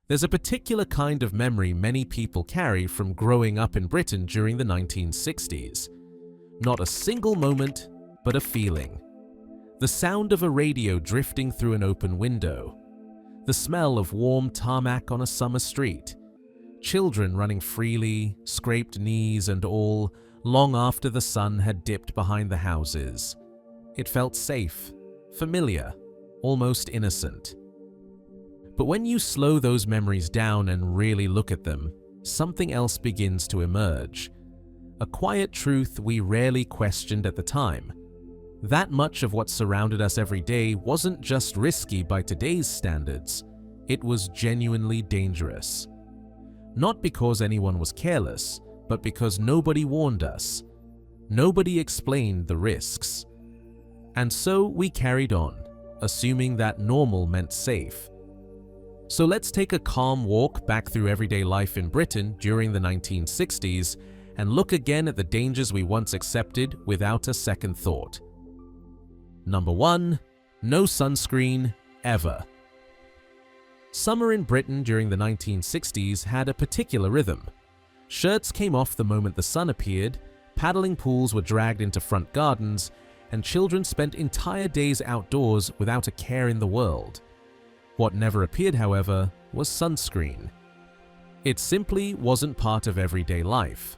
There's a particular kind of memory many people carry from growing up in Britain during the 1960s. Not a single moment, but a feeling. The sound of a radio drifting through an open window. The smell of warm tarmac on a summer street. Children running freely, scraped knees and all, long after the sun had dipped behind the houses. It felt safe, familiar, almost innocent. But when you slow those memories down and really look at them, something else begins to emerge. A quiet truth we rarely questioned at the time. That much of what surrounded us every day wasn't just risky by today's standards, it was genuinely dangerous. Not because anyone was careless, but because nobody warned us. Nobody explained the risks. And so we carried on, assuming that normal meant safe. So let's take a calm walk back through everyday life in Britain during the 1960s and look again at the dangers we once accepted without a second thought. Number 1. No sunscreen, ever. Summer in Britain during the 1960s had a particular rhythm. Shirts came off the moment the sun appeared, paddling pools were dragged into front gardens, and children spent entire days outdoors without a care in the world. What never appeared, however, was sunscreen. It simply wasn't part of everyday life.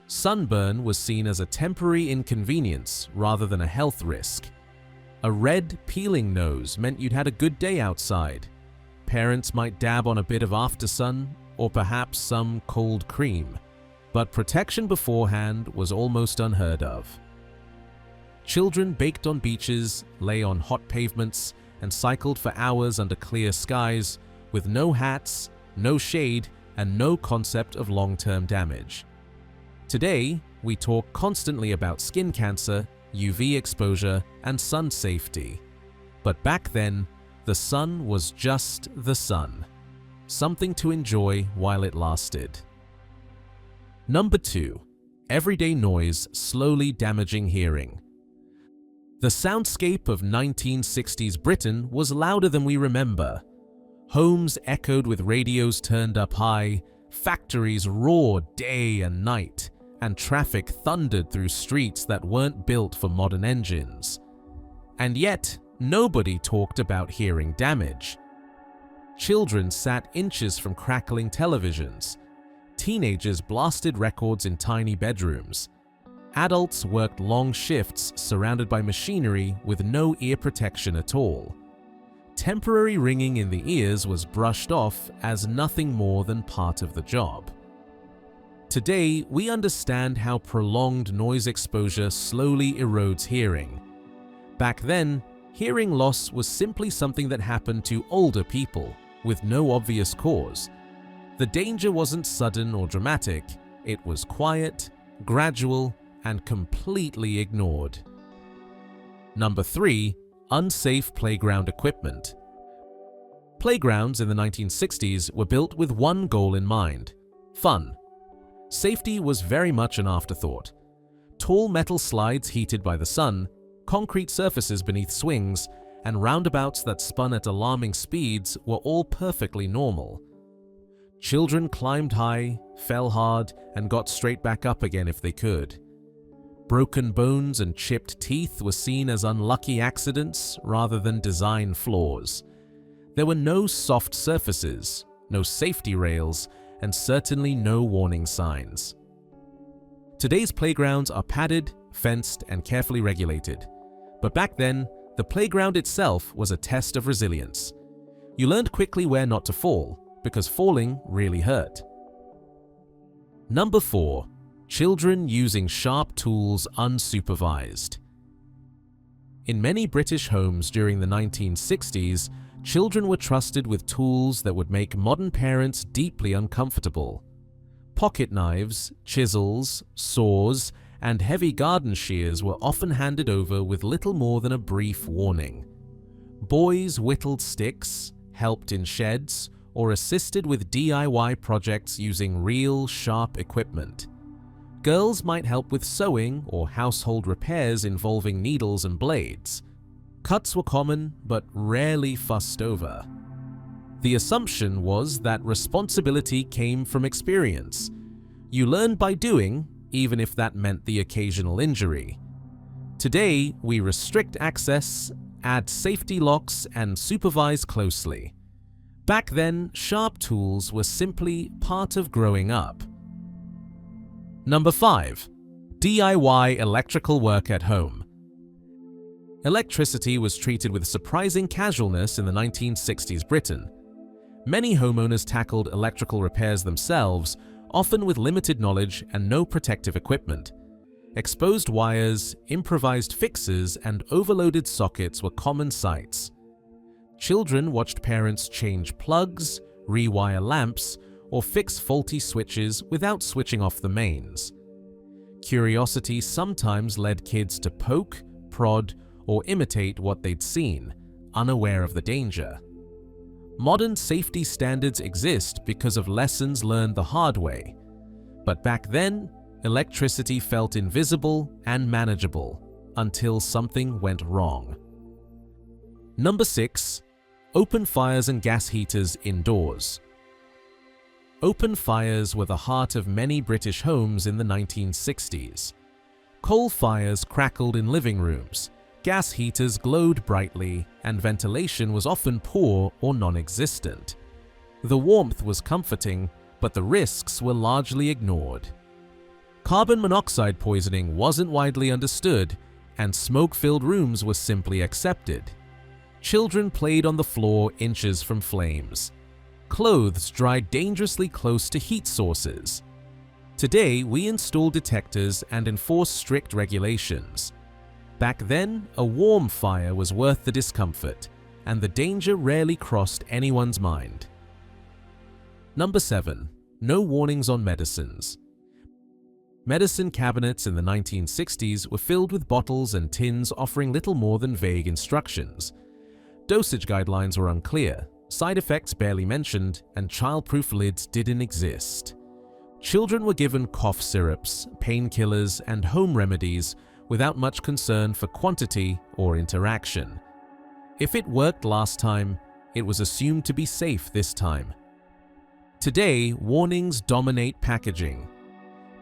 Sunburn was seen as a temporary inconvenience rather than a health risk. A red, peeling nose meant you'd had a good day outside. Parents might dab on a bit of aftersun or perhaps some cold cream, but protection beforehand was almost unheard of. Children baked on beaches, lay on hot pavements, and cycled for hours under clear skies with no hats, no shade, and no concept of long-term damage. Today, we talk constantly about skin cancer, UV exposure, and sun safety. But back then, the sun was just the sun. Something to enjoy while it lasted. Number 2. Everyday noise slowly damaging hearing. The soundscape of 1960s Britain was louder than we remember. Homes echoed with radios turned up high, factories roared day and night, and traffic thundered through streets that weren't built for modern engines. And yet, nobody talked about hearing damage. Children sat inches from crackling televisions. Teenagers blasted records in tiny bedrooms. Adults worked long shifts surrounded by machinery with no ear protection at all. Temporary ringing in the ears was brushed off as nothing more than part of the job. Today, we understand how prolonged noise exposure slowly erodes hearing. Back then, hearing loss was simply something that happened to older people with no obvious cause. The danger wasn't sudden or dramatic, it was quiet, gradual, and completely ignored. Number 3. Unsafe playground equipment. Playgrounds in the 1960s were built with one goal in mind: fun. Safety was very much an afterthought. Tall metal slides heated by the sun, concrete surfaces beneath swings, and roundabouts that spun at alarming speeds were all perfectly normal. Children climbed high, fell hard, and got straight back up again if they could. Broken bones and chipped teeth were seen as unlucky accidents rather than design flaws. There were no soft surfaces, no safety rails, and certainly no warning signs. Today's playgrounds are padded, fenced, and carefully regulated. But back then, the playground itself was a test of resilience. You learned quickly where not to fall, because falling really hurt. Number 4. Children using sharp tools unsupervised. In many British homes during the 1960s, children were trusted with tools that would make modern parents deeply uncomfortable. Pocket knives, chisels, saws, and heavy garden shears were often handed over with little more than a brief warning. Boys whittled sticks, helped in sheds, or assisted with DIY projects using real, sharp equipment. Girls might help with sewing or household repairs involving needles and blades. Cuts were common, but rarely fussed over. The assumption was that responsibility came from experience. You learn by doing, even if that meant the occasional injury. Today, we restrict access, add safety locks, and supervise closely. Back then, sharp tools were simply part of growing up. Number 5. DIY electrical work at home. Electricity was treated with surprising casualness in the 1960s Britain. Many homeowners tackled electrical repairs themselves, often with limited knowledge and no protective equipment. Exposed wires, improvised fixes, and overloaded sockets were common sights. Children watched parents change plugs, rewire lamps, or fix faulty switches without switching off the mains. Curiosity sometimes led kids to poke, prod, or imitate what they'd seen, unaware of the danger. Modern safety standards exist because of lessons learned the hard way. But back then, electricity felt invisible and manageable until something went wrong. Number 6. Open fires and gas heaters indoors. Open fires were the heart of many British homes in the 1960s. Coal fires crackled in living rooms, gas heaters glowed brightly, and ventilation was often poor or non-existent. The warmth was comforting, but the risks were largely ignored. Carbon monoxide poisoning wasn't widely understood, and smoke-filled rooms were simply accepted. Children played on the floor inches from flames. Clothes dried dangerously close to heat sources. Today, we install detectors and enforce strict regulations. Back then, a warm fire was worth the discomfort, and the danger rarely crossed anyone's mind. Number 7. No warnings on medicines. Medicine cabinets in the 1960s were filled with bottles and tins offering little more than vague instructions. Dosage guidelines were unclear, side effects barely mentioned, and child-proof lids didn't exist. Children were given cough syrups, painkillers, and home remedies without much concern for quantity or interaction. If it worked last time, it was assumed to be safe this time. Today, warnings dominate packaging.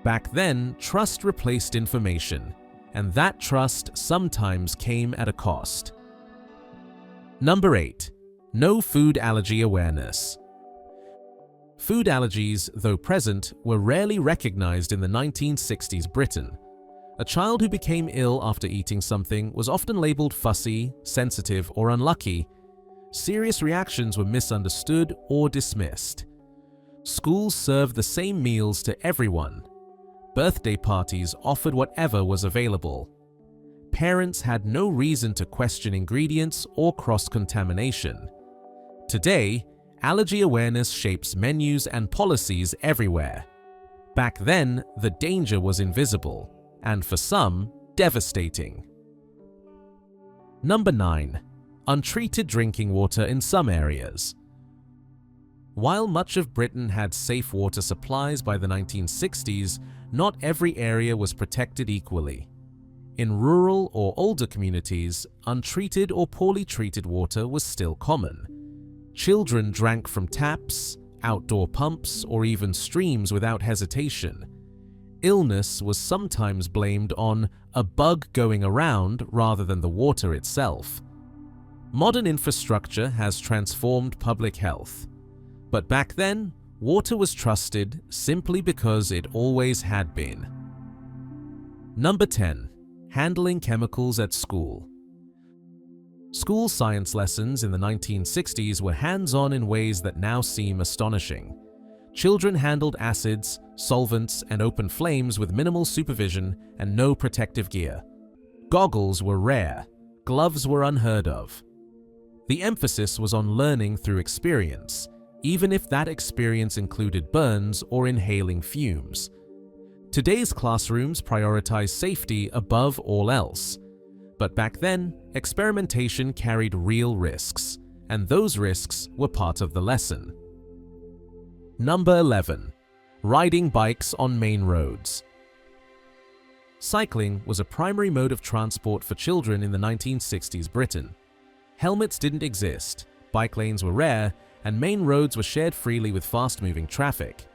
Back then, trust replaced information, and that trust sometimes came at a cost. Number 8. No food allergy awareness. Food allergies, though present, were rarely recognized in the 1960s Britain. A child who became ill after eating something was often labeled fussy, sensitive, or unlucky. Serious reactions were misunderstood or dismissed. Schools served the same meals to everyone. Birthday parties offered whatever was available. Parents had no reason to question ingredients or cross-contamination. Today, allergy awareness shapes menus and policies everywhere. Back then, the danger was invisible, and for some, devastating. Number 9. Untreated drinking water in some areas. While much of Britain had safe water supplies by the 1960s, not every area was protected equally. In rural or older communities, untreated or poorly treated water was still common. Children drank from taps, outdoor pumps, or even streams without hesitation. Illness was sometimes blamed on a bug going around rather than the water itself. Modern infrastructure has transformed public health. But back then, water was trusted simply because it always had been. Number 10. Handling chemicals at school. School science lessons in the 1960s were hands-on in ways that now seem astonishing. Children handled acids, solvents, and open flames with minimal supervision and no protective gear. Goggles were rare, gloves were unheard of. The emphasis was on learning through experience, even if that experience included burns or inhaling fumes. Today's classrooms prioritize safety above all else. But back then, experimentation carried real risks, and those risks were part of the lesson. Number 11. Riding bikes on main roads. Cycling was a primary mode of transport for children in the 1960s Britain. Helmets didn't exist, bike lanes were rare, and main roads were shared freely with fast-moving traffic.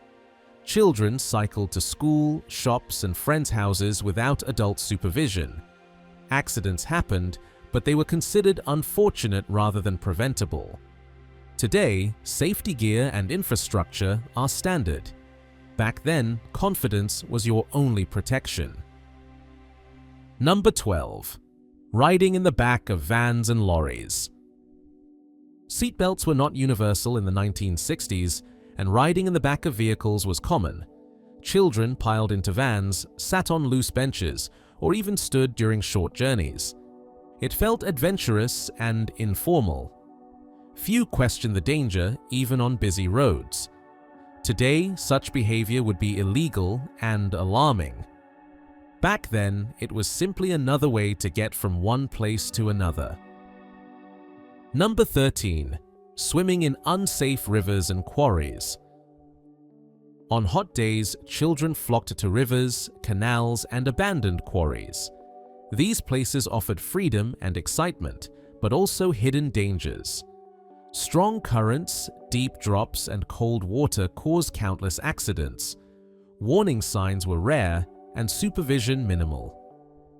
Children cycled to school, shops, and friends' houses without adult supervision. Accidents happened, but they were considered unfortunate rather than preventable. Today, safety gear and infrastructure are standard. Back then, confidence was your only protection. Number 12. Riding in the back of vans and lorries. Seatbelts were not universal in the 1960s, and riding in the back of vehicles was common. Children piled into vans, sat on loose benches, or even stood during short journeys. It felt adventurous and informal. Few questioned the danger, even on busy roads. Today, such behavior would be illegal and alarming. Back then, it was simply another way to get from one place to another. Number 13. Swimming in unsafe rivers and quarries. On hot days, children flocked to rivers, canals, and abandoned quarries. These places offered freedom and excitement, but also hidden dangers. Strong currents, deep drops, and cold water caused countless accidents. Warning signs were rare and supervision minimal.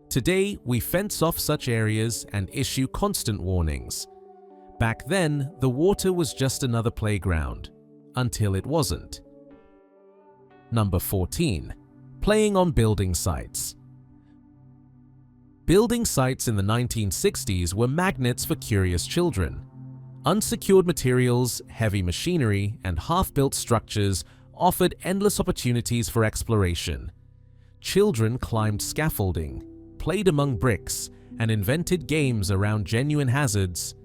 Today, we fence off such areas and issue constant warnings. Back then, the water was just another playground, until it wasn't. Number 14. Playing on building sites. Building sites in the 1960s were magnets for curious children. Unsecured materials, heavy machinery, and half-built structures offered endless opportunities for exploration. Children climbed scaffolding, played among bricks, and invented games around genuine hazards.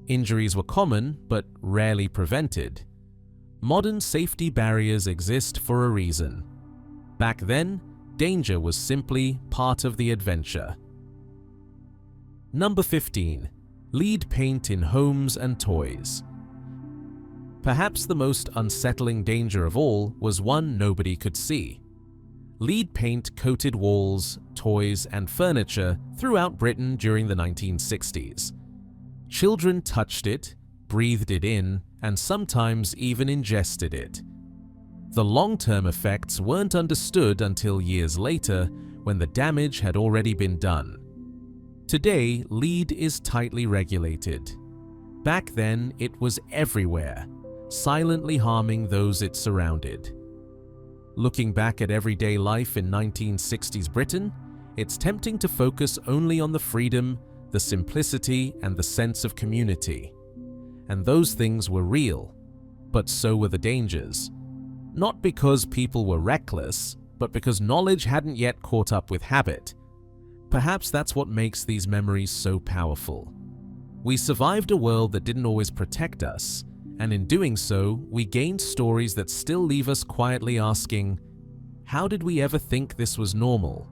Injuries were common, but rarely prevented. Modern safety barriers exist for a reason. Back then, danger was simply part of the adventure. Number 15. Lead paint in homes and toys. Perhaps the most unsettling danger of all was one nobody could see. Lead paint coated walls, toys, and furniture throughout Britain during the 1960s. Children touched it, breathed it in, and sometimes even ingested it. The long-term effects weren't understood until years later, when the damage had already been done. Today, lead is tightly regulated. Back then, it was everywhere, silently harming those it surrounded. Looking back at everyday life in 1960s Britain, it's tempting to focus only on the freedom, the simplicity, and the sense of community. And those things were real, but so were the dangers. Not because people were reckless, but because knowledge hadn't yet caught up with habit. Perhaps that's what makes these memories so powerful. We survived a world that didn't always protect us, and in doing so, we gained stories that still leave us quietly asking, how did we ever think this was normal?